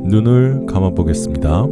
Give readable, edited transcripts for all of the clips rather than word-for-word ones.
눈을 감아 보겠습니다.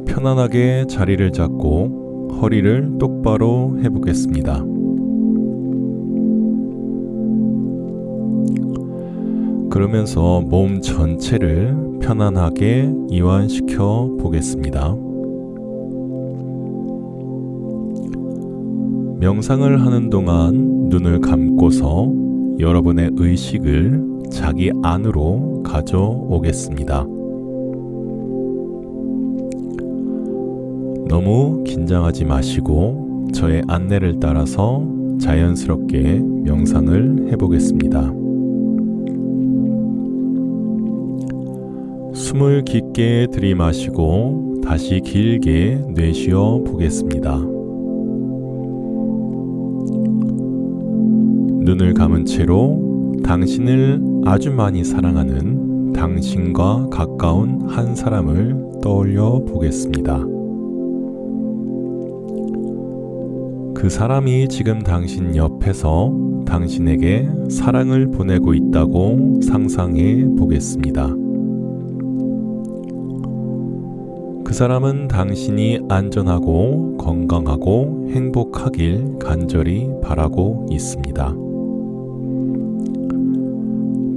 편안하게 자리를 잡고 허리를 똑바로 해보겠습니다. 그러면서 몸 전체를 편안하게 이완시켜 보겠습니다. 명상을 하는 동안 눈을 감고서 여러분의 의식을 자기 안으로 가져오겠습니다. 너무 긴장하지 마시고 저의 안내를 따라서 자연스럽게 명상을 해보겠습니다. 숨을 깊게 들이마시고 다시 길게 내쉬어 보겠습니다. 눈을 감은 채로 당신을 아주 많이 사랑하는 당신과 가까운 한 사람을 떠올려 보겠습니다. 그 사람이 지금 당신 옆에서 당신에게 사랑을 보내고 있다고 상상해 보겠습니다. 그 사람은 당신이 안전하고 건강하고 행복하길 간절히 바라고 있습니다.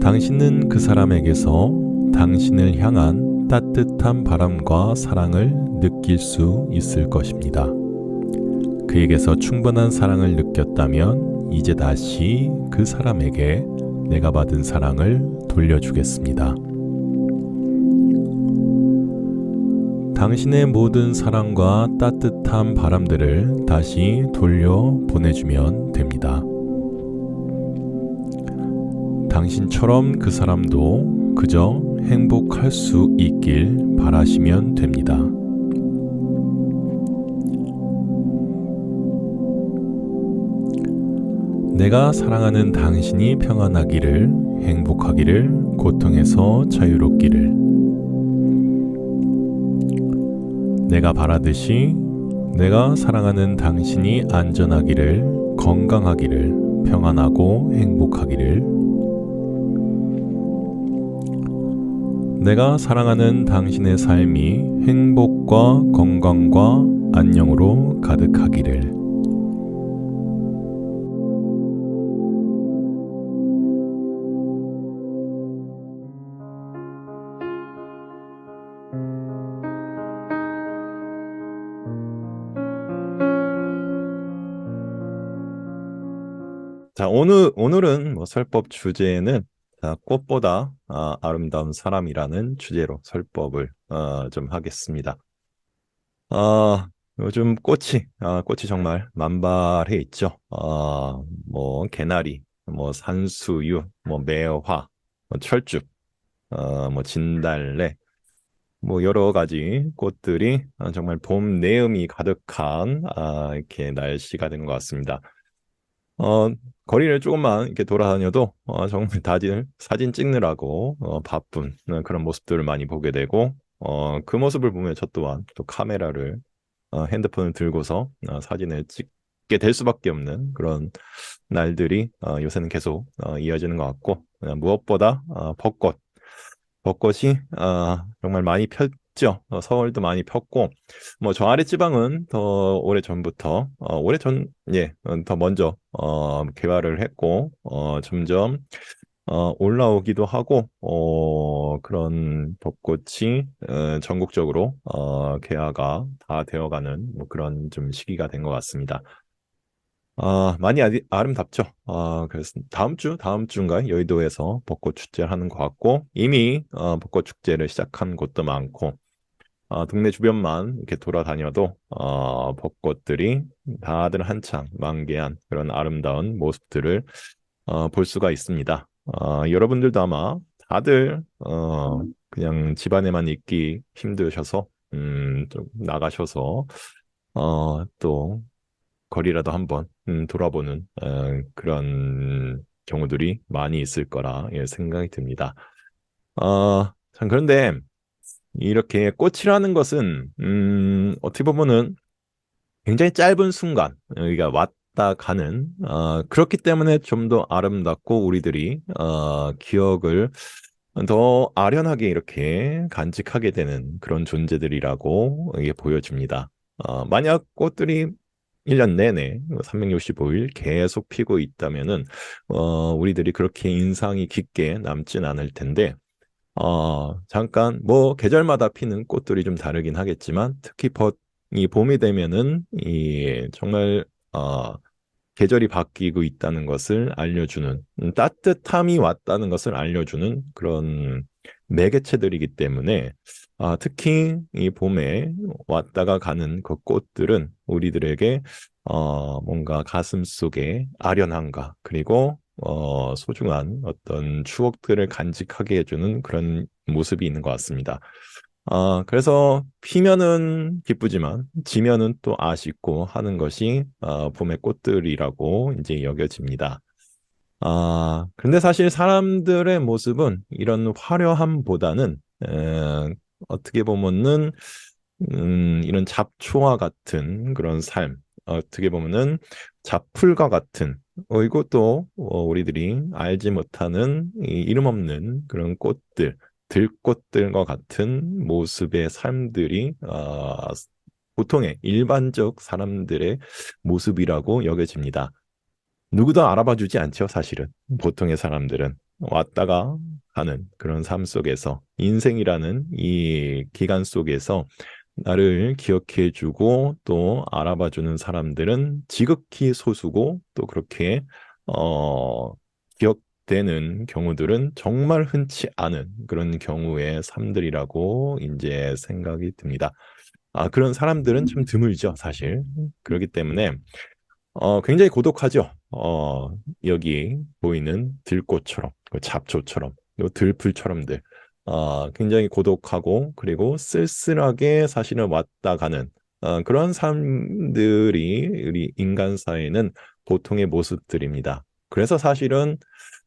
당신은 그 사람에게서 당신을 향한 따뜻한 바람과 사랑을 느낄 수 있을 것입니다. 그에게서 충분한 사랑을 느꼈다면 이제 다시 그 사람에게 내가 받은 사랑을 돌려주겠습니다. 당신의 모든 사랑과 따뜻한 바람들을 다시 돌려 보내주면 됩니다. 당신처럼 그 사람도 그저 행복할 수 있길 바라시면 됩니다. 내가 사랑하는 당신이 평안하기를, 행복하기를, 고통에서 자유롭기를. 내가 바라듯이 내가 사랑하는 당신이 안전하기를, 건강하기를, 평안하고 행복하기를. 내가 사랑하는 당신의 삶이 행복과 건강과 안녕으로 가득하기를. 자, 오늘은 설법 주제는 꽃보다 아름다운 사람이라는 주제로 설법을 좀 하겠습니다. 요즘 꽃이 정말 만발해 있죠. 뭐 개나리, 뭐 산수유, 뭐 매화, 뭐 철쭉, 뭐 진달래, 뭐 여러 가지 꽃들이 정말 봄 내음이 가득한 이렇게 날씨가 된 것 같습니다. 어, 거리를 조금만 이렇게 돌아다녀도 정말 다들 사진 찍느라고 바쁜 그런 모습들을 많이 보게 되고 그 모습을 보면 저 또한 또 카메라를 핸드폰을 들고서 사진을 찍게 될 수밖에 없는 그런 날들이 요새는 계속 이어지는 것 같고 무엇보다 벚꽃이 정말 많이 폈죠. 서울도 많이 폈고 뭐 저 아래 지방은 더 오래 전부터 더 먼저 개화를 했고 점점 올라오기도 하고 그런 벚꽃이 전국적으로 개화가 다 되어가는 뭐 그런 좀 시기가 된 것 같습니다. 많이 아름답죠. 그래서 다음 주인가 여의도에서 벚꽃 축제를 하는 것 같고 이미 벚꽃 축제를 시작한 곳도 많고 동네 주변만 이렇게 돌아다녀도 벚꽃들이 다들 한창 만개한 그런 아름다운 모습들을 볼 수가 있습니다. 여러분들도 아마 다들 그냥 집안에만 있기 힘드셔서 좀 나가셔서 또 거리라도 한번 돌아보는 그런 경우들이 많이 있을 거라 생각이 듭니다. 참 그런데 이렇게 꽃이라는 것은 어떻게 보면은 굉장히 짧은 순간 여기가 왔다 가는 그렇기 때문에 좀 더 아름답고 우리들이 기억을 더 아련하게 이렇게 간직하게 되는 그런 존재들이라고 이게 보여집니다. 만약 꽃들이 1년 내내 365일 계속 피고 있다면은 우리들이 그렇게 인상이 깊게 남진 않을 텐데 잠깐 뭐 계절마다 피는 꽃들이 좀 다르긴 하겠지만 특히 이 봄이 되면은 이 정말 계절이 바뀌고 있다는 것을 알려주는 따뜻함이 왔다는 것을 알려주는 그런 매개체들이기 때문에 특히 이 봄에 왔다가 가는 그 꽃들은 우리들에게 뭔가 가슴 속에 아련함과 그리고 소중한 어떤 추억들을 간직하게 해주는 그런 모습이 있는 것 같습니다. 그래서 피면은 기쁘지만 지면은 또 아쉽고 하는 것이 봄의 꽃들이라고 이제 여겨집니다. 근데 사실 사람들의 모습은 이런 화려함보다는 어떻게 보면은 이런 잡초와 같은 그런 삶, 어떻게 보면은 잡풀과 같은 이것도 우리들이 알지 못하는 이 이름 없는 그런 꽃들, 들꽃들과 같은 모습의 삶들이 보통의 일반적 사람들의 모습이라고 여겨집니다. 누구도 알아봐 주지 않죠, 사실은. 보통의 사람들은 왔다가 가는 그런 삶 속에서 인생이라는 이 기간 속에서 나를 기억해 주고 또 알아봐 주는 사람들은 지극히 소수고 또 그렇게 어 기억되는 경우들은 정말 흔치 않은 그런 경우의 삶들이라고 이제 생각이 듭니다. 그런 사람들은 참 드물죠, 사실. 그렇기 때문에 굉장히 고독하죠. 여기 보이는 들꽃처럼, 그 잡초처럼, 또 들풀처럼들. 굉장히 고독하고, 그리고 쓸쓸하게 사실은 왔다 가는 그런 삶들이 우리 인간사에는 보통의 모습들입니다. 그래서 사실은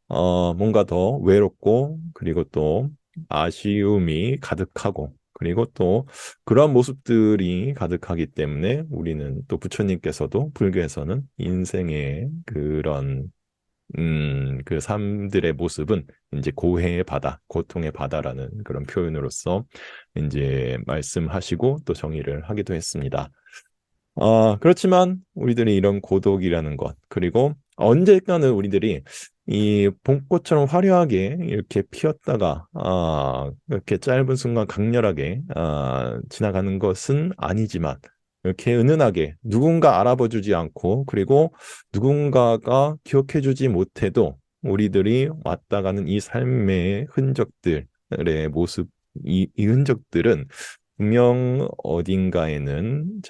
뭔가 더 외롭고, 그리고 또 아쉬움이 가득하고, 그리고 또 그러한 모습들이 가득하기 때문에 우리는 또 부처님께서도 불교에서는 인생의 그런 그 삶들의 모습은 이제 고해의 바다, 고통의 바다라는 그런 표현으로서 이제 말씀하시고 또 정의를 하기도 했습니다. 그렇지만 우리들이 이런 고독이라는 것, 그리고 언젠가는 우리들이 이 봄꽃처럼 화려하게 이렇게 피었다가, 이렇게 짧은 순간 강렬하게, 지나가는 것은 아니지만, 이렇게 은은하게 누군가 알아봐 주지 않고, 그리고 누군가가 기억해 주지 못해도 우리들이 왔다 가는 이 삶의 흔적들의 모습, 이 흔적들은 분명 어딘가에는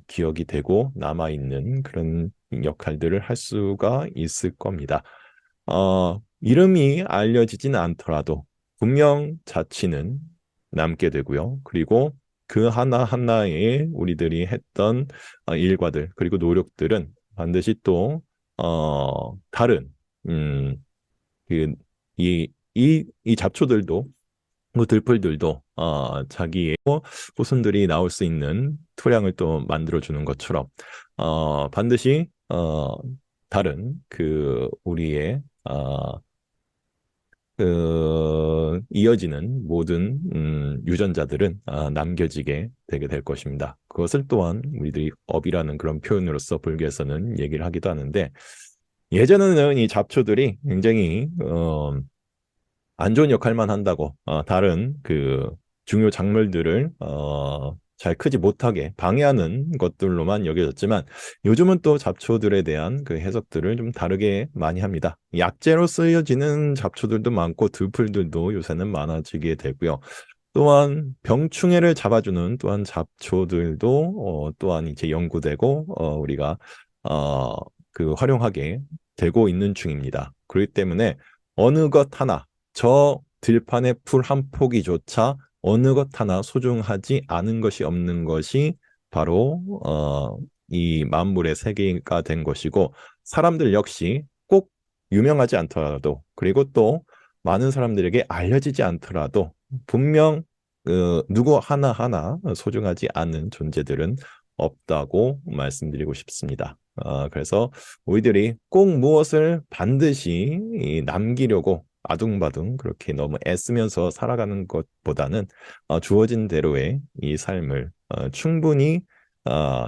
기억이 되고 남아있는 그런 역할들을 할 수가 있을 겁니다. 이름이 알려지진 않더라도 분명 자취는 남게 되고요. 그리고 그 하나하나의 우리들이 했던 일과들, 그리고 노력들은 반드시 또, 다른, 음, 그, 이 잡초들도 뭐 들풀들도 자기의 후손들이 나올 수 있는 토양을 또 만들어주는 것처럼 반드시 다른 그 우리의 그 이어지는 모든 유전자들은 남겨지게 되게 될 것입니다. 그것을 또한 우리들이 업이라는 그런 표현으로서 불교에서는 얘기를 하기도 하는데 예전에는 이 잡초들이 굉장히 안 좋은 역할만 한다고 다른 그 중요 작물들을 잘 크지 못하게 방해하는 것들로만 여겨졌지만 요즘은 또 잡초들에 대한 그 해석들을 좀 다르게 많이 합니다. 약재로 쓰여지는 잡초들도 많고 들풀들도 요새는 많아지게 되고요. 또한 병충해를 잡아주는 또한 잡초들도 또한 이제 연구되고 우리가 어, 그 활용하게 되고 있는 중입니다. 그렇기 때문에 어느 것 하나 저 들판의 풀 한 포기조차 어느 것 하나 소중하지 않은 것이 없는 것이 바로 이 만물의 세계가 된 것이고 사람들 역시 꼭 유명하지 않더라도 그리고 또 많은 사람들에게 알려지지 않더라도 분명 누구 하나하나 소중하지 않은 존재들은 없다고 말씀드리고 싶습니다. 그래서 우리들이 꼭 무엇을 반드시 남기려고 아둥바둥 그렇게 너무 애쓰면서 살아가는 것보다는 주어진 대로의 이 삶을 충분히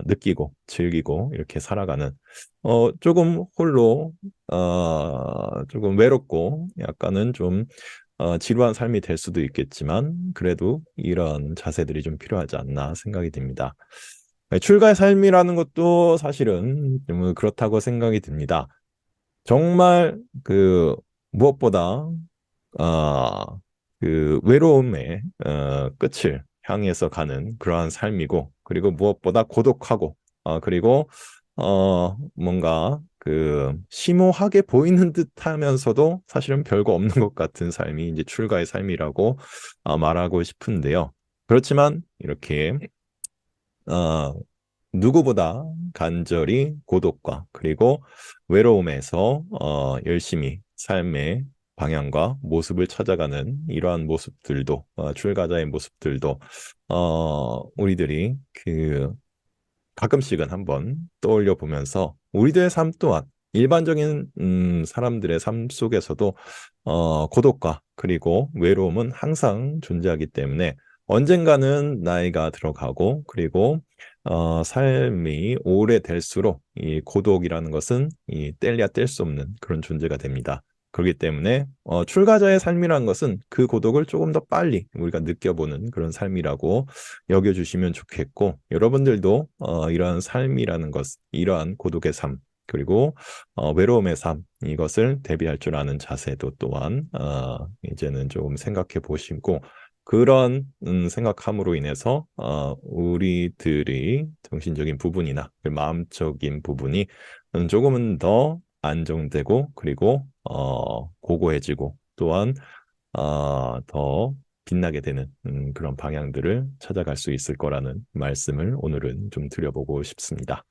느끼고 즐기고 이렇게 살아가는 조금 홀로 조금 외롭고 약간은 좀 지루한 삶이 될 수도 있겠지만 그래도 이런 자세들이 좀 필요하지 않나 생각이 듭니다. 네, 출가의 삶이라는 것도 사실은 좀 그렇다고 생각이 듭니다. 정말 그 무엇보다 그 외로움의 끝을 향해서 가는 그러한 삶이고, 그리고 무엇보다 고독하고, 그리고 뭔가 그 심오하게 보이는 듯하면서도 사실은 별거 없는 것 같은 삶이 이제 출가의 삶이라고 말하고 싶은데요. 그렇지만 이렇게 어, 누구보다 간절히 고독과 그리고 외로움에서 열심히 삶의 방향과 모습을 찾아가는 이러한 모습들도 출가자의 모습들도 우리들이 그 가끔씩은 한번 떠올려 보면서 우리들의 삶 또한 일반적인 사람들의 삶 속에서도 고독과 그리고 외로움은 항상 존재하기 때문에 언젠가는 나이가 들어가고 그리고 삶이 오래될수록 이 고독이라는 것은 이 뗄래야 뗄 수 없는 그런 존재가 됩니다. 그렇기 때문에 출가자의 삶이라는 것은 그 고독을 조금 더 빨리 우리가 느껴보는 그런 삶이라고 여겨주시면 좋겠고, 여러분들도 이러한 삶이라는 것, 이러한 고독의 삶, 그리고 외로움의 삶, 이것을 대비할 줄 아는 자세도 또한 이제는 좀 생각해 보시고, 그런 생각함으로 인해서 우리들이 정신적인 부분이나 그 마음적인 부분이 조금은 더 안정되고 그리고 고고해지고 또한 더 빛나게 되는 그런 방향들을 찾아갈 수 있을 거라는 말씀을 오늘은 좀 드려보고 싶습니다.